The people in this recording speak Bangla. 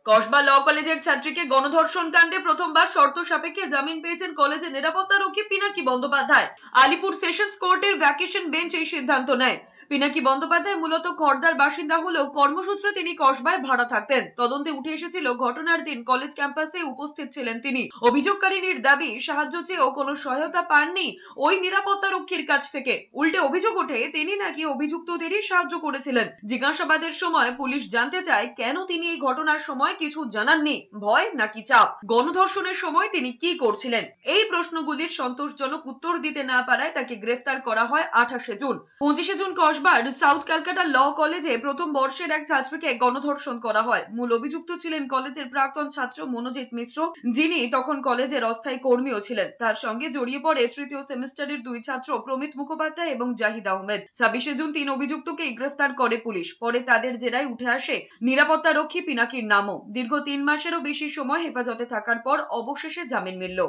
কসবা ল কলেজের ছাত্রীকে গণধর্ষণ কাণ্ডে প্রথমবার শর্ত সাপেক্ষে জামিন পেয়েছেন কলেজের নিরাপত্তারক্ষী পিনাকি বন্দ্যোপাধ্যায়। আলিপুর সেশনস কোর্টের ভ্যাকেশন বেঞ্চ এই সিদ্ধান্ত নেয়। পিনাকি বন্দ্যোপাধ্যায় মূলত খড়দার বাসিন্দা হলেও কর্মসূত্রে তিনি কসবায় ভাড়া থাকতেন। তদন্তে উঠে এসেছিল ঘটনার দিন কলেজ ক্যাম্পাসে উপস্থিত ছিলেন তিনি। অভিযোগকারিনীর দাবি সাহায্য চেয়েও কোনো সহায়তা পাননি ওই নিরাপত্তারক্ষীর কাছ থেকে। উল্টে অভিযোগ ওঠে তিনি নাকি অভিযুক্তদেরই সাহায্য করেছিলেন। জিজ্ঞাসাবাদের সময় পুলিশ জানতে চায় কেন তিনি এই ঘটনার সময় কিছু জানাননি, ভয় নাকি চাপ, গণধর্ষণের সময় তিনি কি করছিলেন। এই প্রশ্নগুলির সন্তোষজনক উত্তর দিতে না পারায় তাকে গ্রেফতার করা হয় 28 জুন। 25 জুন কসবার সাউথ ক্যালকাটা ল কলেজে প্রথম বর্ষের এক ছাত্রীকে গণধর্ষণ করা হয়। মূল অভিযুক্ত ছিলেন কলেজের প্রাক্তন ছাত্র মনোজিৎ মিশ্র, যিনি তখন কলেজের অস্থায়ী কর্মীও ছিলেন। তার সঙ্গে জড়িয়ে পড়ে তৃতীয় সেমিস্টারের দুই ছাত্র প্রমিত মুখোপাধ্যায় এবং জাহিদ আহমেদ। 26 জুন 3 অভিযুক্তকে গ্রেফতার করে পুলিশ। পরে তাদের জেরায় উঠে আসে নিরাপত্তারক্ষী পিনাকির নামও। দীর্ঘ 3 মাসেরও বেশি সময় হেফাজতে থাকার পর অবশেষে জামিন মিলল।